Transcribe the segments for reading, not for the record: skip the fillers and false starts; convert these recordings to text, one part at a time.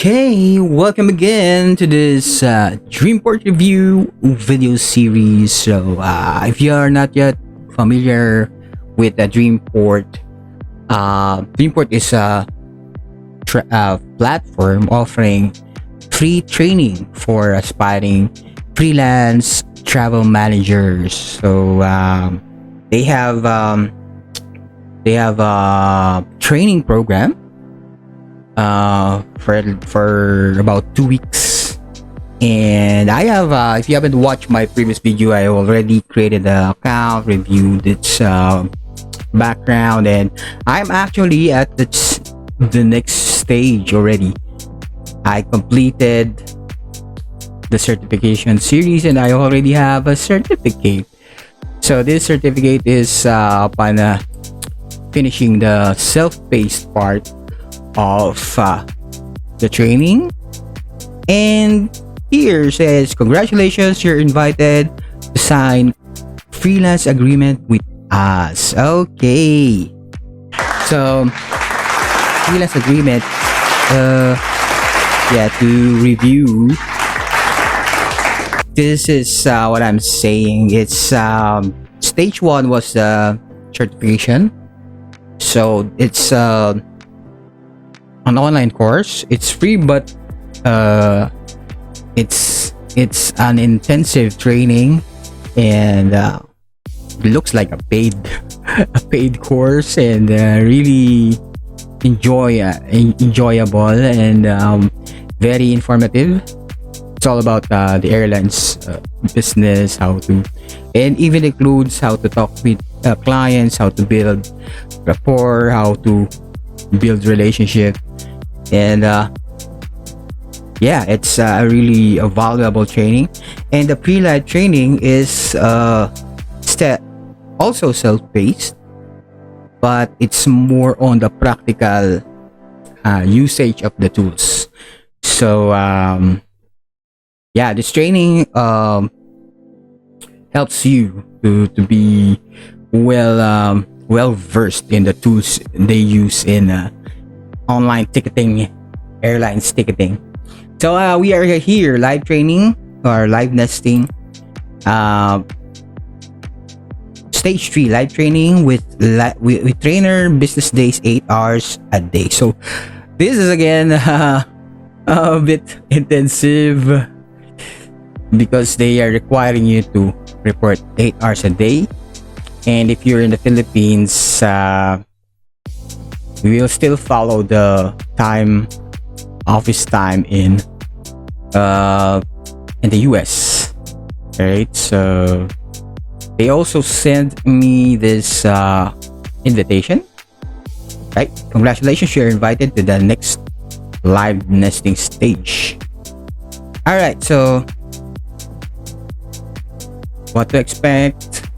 Okay, welcome again to this DreamPort review video series. So, if you are not yet familiar with DreamPort, DreamPort is a platform offering free training for aspiring freelance travel managers. So, they have a training program for about 2 weeks, and I have if you haven't watched my previous video, I already created an account, reviewed its background, and I'm actually at the next stage already. I completed the certification series and I already have a certificate. So this certificate is upon finishing the self-paced part of the training, and here says congratulations, you're invited to sign freelance agreement with us. Okay, so freelance agreement, to review, this is what I'm saying. It's stage one was the certification, so it's an online course. It's free, but it's an intensive training, and it looks like a paid a paid course, and really enjoyable and very informative. It's all about the airlines business, how to, and even includes how to talk with clients, how to build rapport, how to build relationship, and it's really a valuable training. And the pre-live training is also self-paced, but it's more on the practical usage of the tools. So this training helps you to be well versed in the tools they use in online ticketing, airlines ticketing. So we are here live training or live nesting, stage 3 live training with trainer, business days, 8 hours a day. So this is again a bit intensive because they are requiring you to report 8 hours a day. And if you're in the Philippines, we will still follow the office time in the US, right? So they also sent me this invitation, right? Congratulations, you're invited to the next live nesting stage. All right, so what to expect: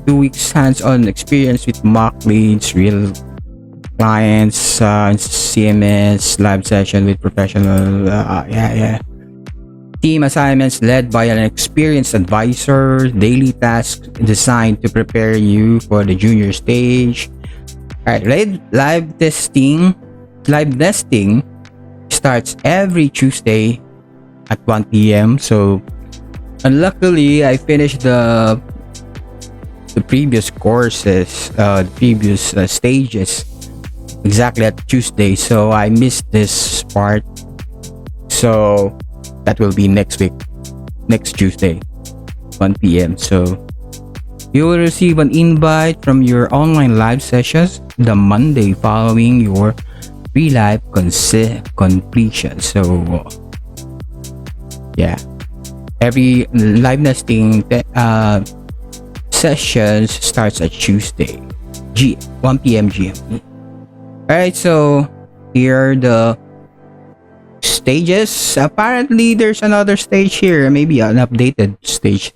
2 weeks hands-on experience with mock leads, real clients, CMS, live session with professional, team assignments led by an experienced advisor, daily tasks designed to prepare you for the junior stage. All right, live nesting starts every Tuesday at 1 p.m. So unluckily, I finished the previous courses, the previous stages exactly at Tuesday, so I missed this part. So that will be next week, next Tuesday, 1 p.m. So you will receive an invite from your online live sessions the Monday following your pre-live completion. So every live nesting sessions starts at Tuesday, 1 p.m. GMT. Alright, so here are the stages. Apparently there's another stage here, maybe an updated stage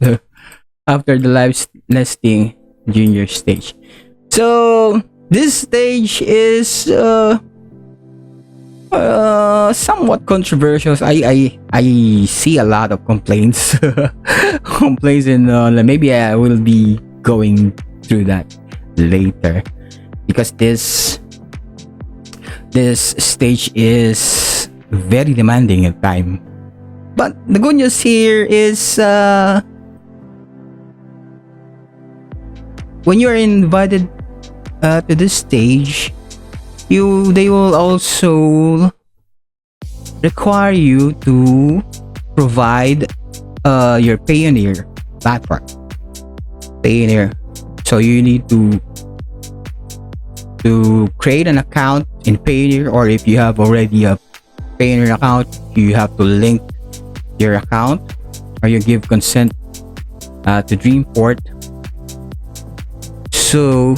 after the live nesting junior stage. So this stage is somewhat controversial. I see a lot of complaints and maybe I will be going through that later, because this stage is very demanding in time. But the good news here is when you're invited to this stage, they will also require you to provide your Payoneer platform. Payoneer. So you need to create an account in Payoneer, or if you have already a Payoneer account, you have to link your account, or you give consent to DreamPort. So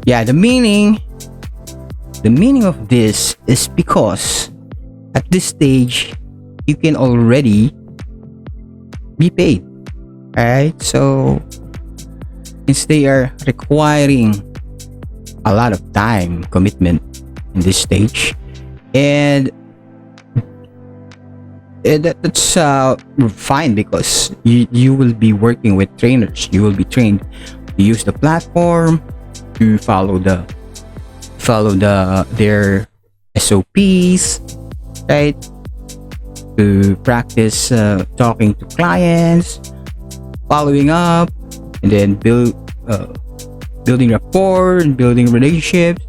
yeah, the meaning of this is because at this stage you can already be paid. Alright, so since they are requiring a lot of time commitment in this stage, and that's fine, because you will be working with trainers. You will be trained to use the platform, to follow their SOPs, right? To practice talking to clients, following up, and then building rapport and building relationships.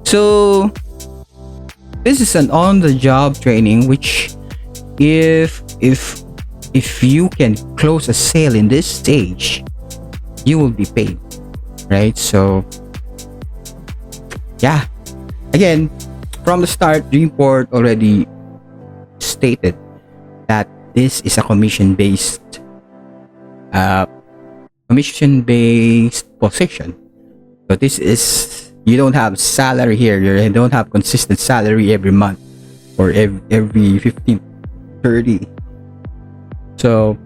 So this is an on-the-job training, which if you can close a sale in this stage, you will be paid, right? So yeah, again, from the start, DreamPort already stated that this is a commission-based position. So this is, you don't have salary here. You don't have consistent salary every month or every 15, 30. So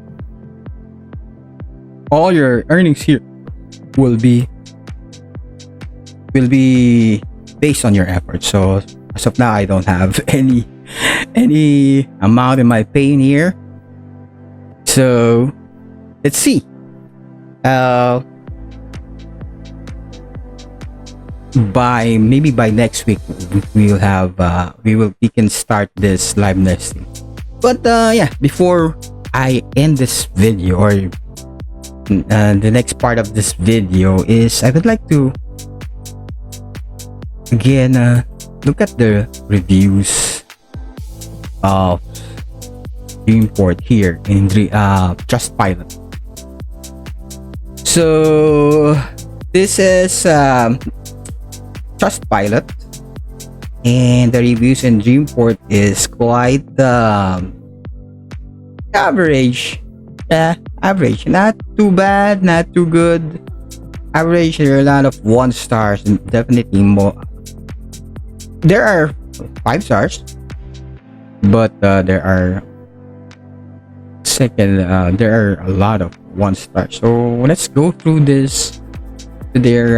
all your earnings here will be based on your effort. So as of now, I don't have any amount in my Payoneer. So let's see. Maybe by next week we can start this live nesting. But yeah, before I end this video, or the next part of this video, is I would like to again look at the reviews of DreamPort here in Trustpilot. So this is Trustpilot, and the reviews in DreamPort is quite average. Average, not too bad, not too good. Average. There are a lot of 1 stars, and definitely more. There are 5 stars, but there are there are a lot of 1 star. So let's go through this to their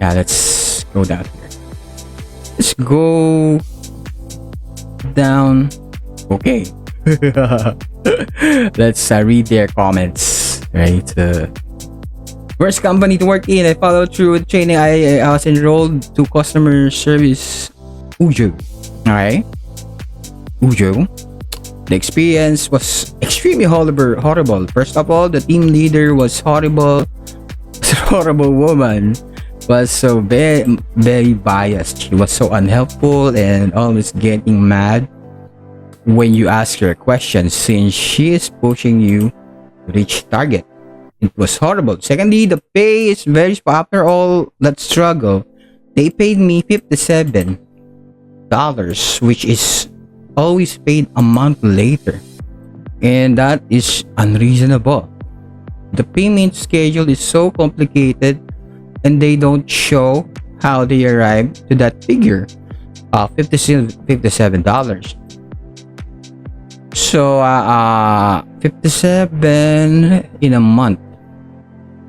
yeah, let's go down here. Let's go down. Okay. Let's read their comments, right? Worst company to work in. I followed through with training. I was enrolled to customer service Ujo. Alright, Ujo. The experience was extremely horrible. First of all, the team leader was horrible. Horrible woman. Was so very biased. She was so unhelpful and always getting mad when you ask her questions, since she is pushing you to reach target. It was horrible. Secondly, the pay is very after all that struggle. They paid me $57, which is always paid a month later, and that is unreasonable. The payment schedule is so complicated, and they don't show how they arrived to that figure of $57. So 57 in a month.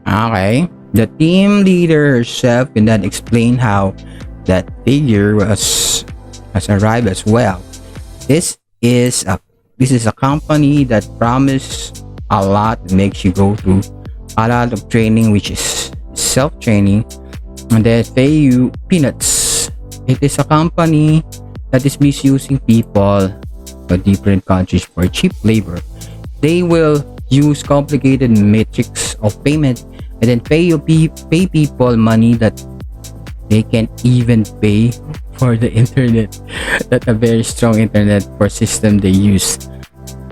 Okay, the team leader herself cannot explain how that figure has arrived as well. This is a company that promises a lot, makes you go through a lot of training, which is self-training, and they pay you peanuts It is a company that is misusing people of different countries for cheap labor. They will use complicated metrics of payment and then pay people money that they can't even pay for the internet. That a very strong internet for system they use.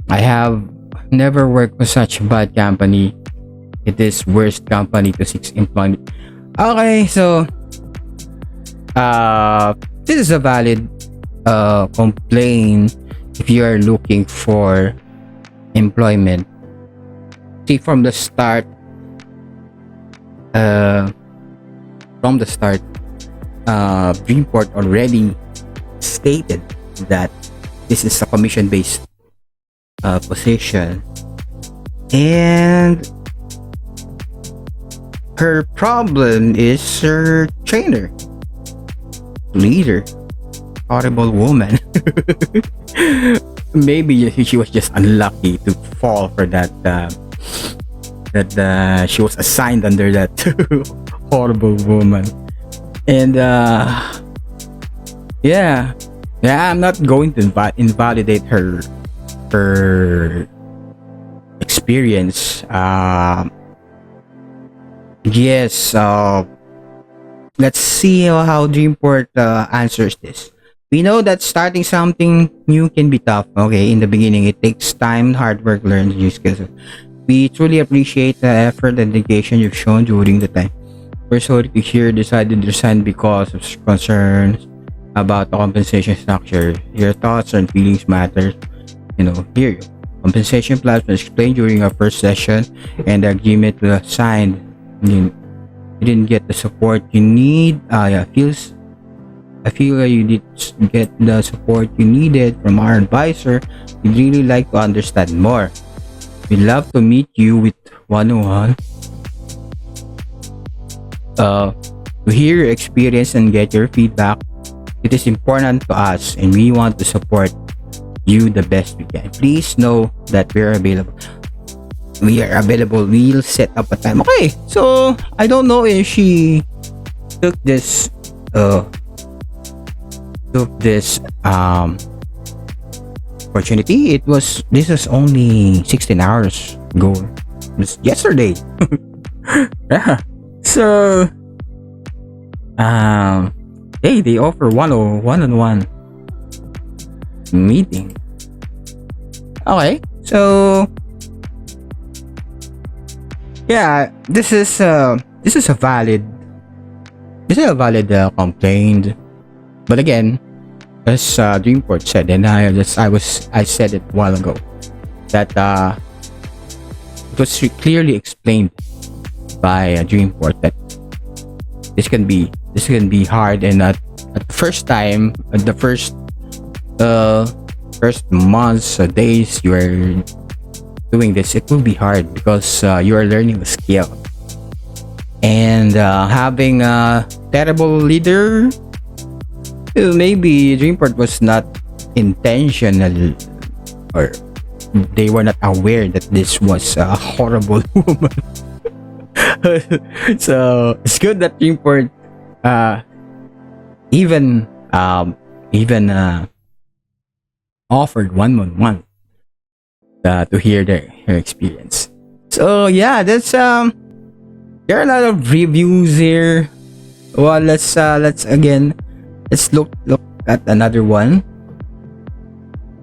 I have never worked with such a bad company. It is worst company to seek employment. Okay, so this is a valid complaint if you are looking for employment. See, from the start, DreamPort already stated that this is a commission-based position, and her problem is her trainer, leader, horrible woman. Maybe she was just unlucky to fall for that. She was assigned under that horrible woman, and yeah, I'm not going to invalidate her experience. Yes. Let's see how DreamPort answers this. We know that starting something new can be tough. Okay, in the beginning, it takes time, hard work, learn new skills. We truly appreciate the effort and dedication you've shown during the time. We're sorry to hear decided to resign because of concerns about the compensation structure. Your thoughts and feelings matter. Hear you. Compensation plans were explained during our first session, and the agreement was signed. You didn't get the support you need. I feel you did get the support you needed from our advisor. We'd really like to understand more. We'd love to meet you with one-on-one. To hear your experience and get your feedback. It is important to us, and we want to support you the best we can. Please know that we're available. We'll set up a time. Okay, so I don't know if she took this opportunity. This was only 16 hours ago. It was yesterday. Yeah. So hey, they offer one-on-one meeting. Okay, so yeah, this is a valid complaint. But again, as DreamPort said, and I said it a while ago, that it was clearly explained by DreamPort that this can be hard, and at the first months or days you are doing this, it will be hard because you are learning a skill, and having a terrible leader. Maybe DreamPort was not intentional, or they were not aware that this was a horrible woman. So it's good that DreamPort even offered one-on-one to hear her experience. So yeah, that's there are a lot of reviews here. Well, let's look at another one.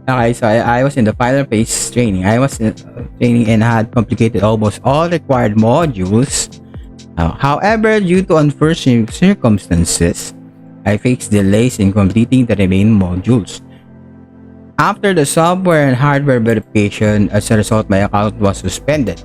Okay, so I was in the final phase training. I was in training and had completed almost all required modules. However, due to unforeseen circumstances, I faced delays in completing the remaining modules. After the software and hardware verification, as a result, my account was suspended.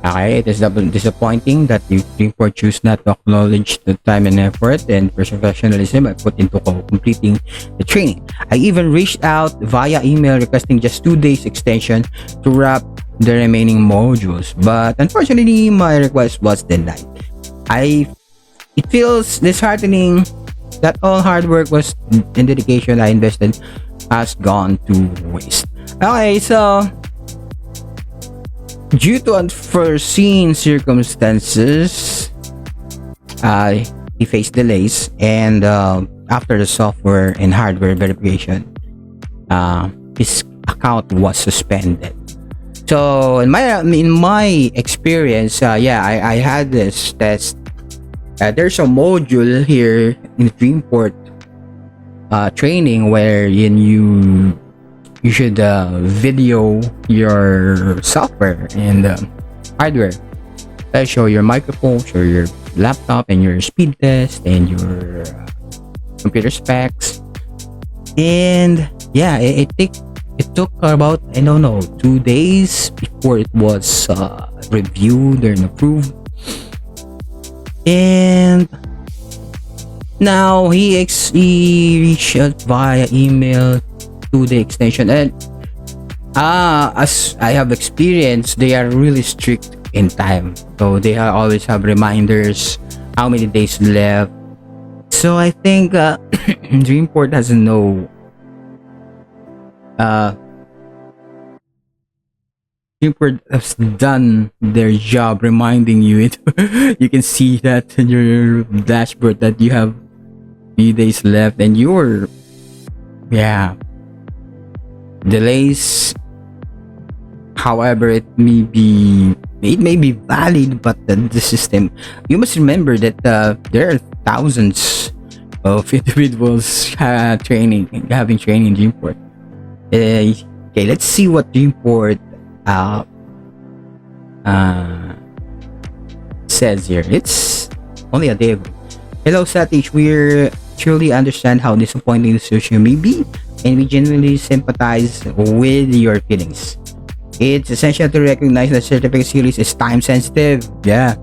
Okay, it is disappointing that the DreamPort choose not to acknowledge the time and effort and professionalism I put into completing the training. I even reached out via email requesting just 2 days extension to wrap the remaining modules, but unfortunately, my request was denied. It feels disheartening that all hard work and dedication I invested has gone to waste. Okay, so due to unforeseen circumstances, he faced delays, and after the software and hardware verification, his account was suspended. So in my experience, I had this test. There's a module here in DreamPort training where you should video your software and hardware. Show your microphone, show your laptop, and your speed test and your computer specs. And yeah, it took about, I don't know, 2 days before it was reviewed and approved. And now he reached out via email to the extension, and as I have experienced, they are really strict in time, so they always have reminders how many days left. So I think DreamPort has DreamPort has done their job reminding you it. You can see that in your dashboard that you have few days left, and your delays, however it may be valid, but the system, you must remember that there are thousands of individuals having training in DreamPort. Okay, let's see what DreamPort says here. It's only a day ago. Hello Satish, we truly understand how disappointing the situation may be, and we genuinely sympathize with your feelings. It's essential to recognize that certificate series is time sensitive. Yeah.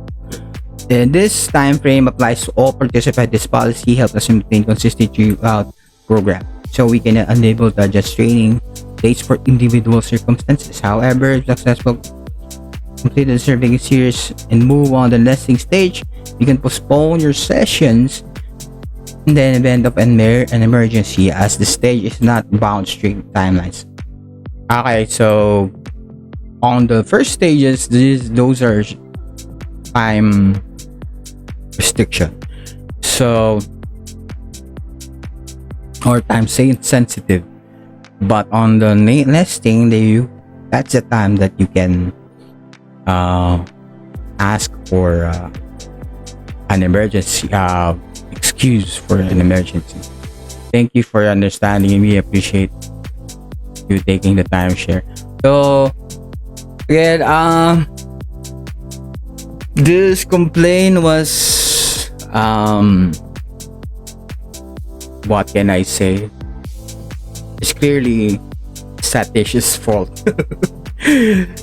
And this time frame applies to all participants. This policy helps us maintain consistency throughout program, so we can enable to adjust training dates for individual circumstances. However, if successful complete the certificate series and move on the nesting stage, you can postpone your sessions in the event of an emergency, as the stage is not bound strict timelines. Okay, so on the first stages, those are time restriction, so or time sensitive. But on the nesting, that's the time that you can ask for an emergency excuse for an emergency. Thank you for understanding, and we appreciate you taking the time to share. So again, this complaint was what can I say? It's clearly Satish's fault.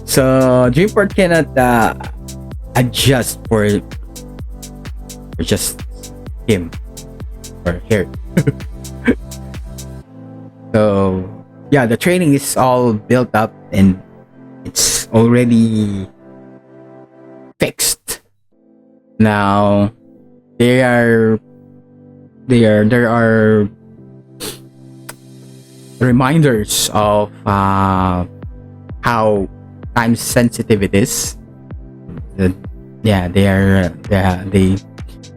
So DreamPort cannot adjust for just him or her. So yeah, the training is all built up and it's already fixed. Now there are reminders of how time sensitive it is. They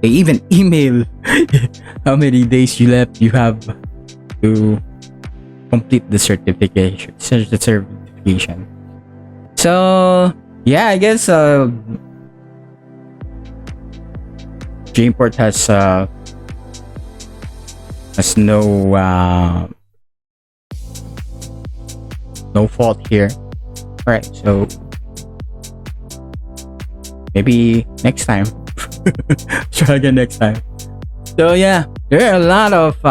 even email how many days you have to complete the certification. So yeah, I guess DreamPort has no fault here. All right, so maybe next time. Try again next time. So yeah, there are a lot of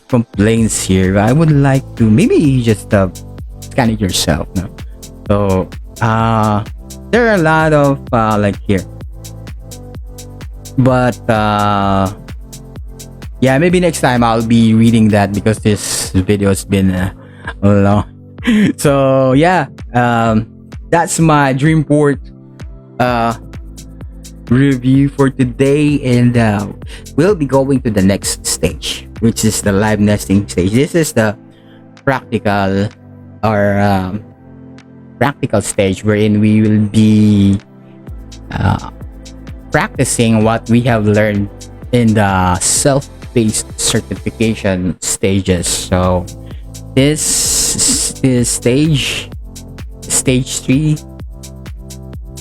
complaints here. I would like to maybe just scan it yourself. No? So there are a lot of like here, but yeah, maybe next time I'll be reading that because this video has been long. So yeah, that's my DreamPort review for today, and we'll be going to the next stage, which is the live nesting stage. This is the practical stage wherein we will be practicing what we have learned in the self-paced certification stages. So this is stage 3,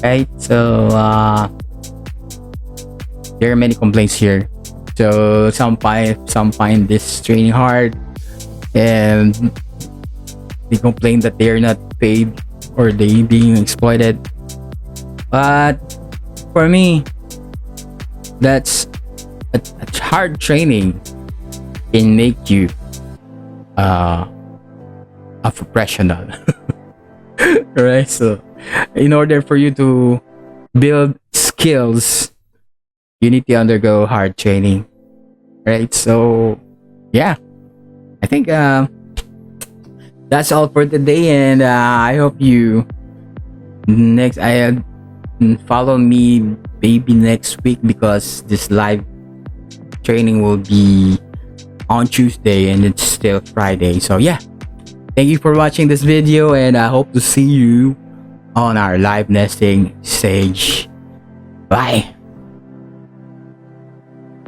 right? So there are many complaints here. So some find this training hard, and they complain that they are not paid or they being exploited. But for me, that's a hard training can make you a professional. Right? So in order for you to build skills, you need to undergo hard training, right? So yeah, I think that's all for today, and I hope you next I follow me maybe next week, because this live training will be on Tuesday and it's still Friday. So yeah, thank you for watching this video, and I hope to see you on our live nesting stage. Bye.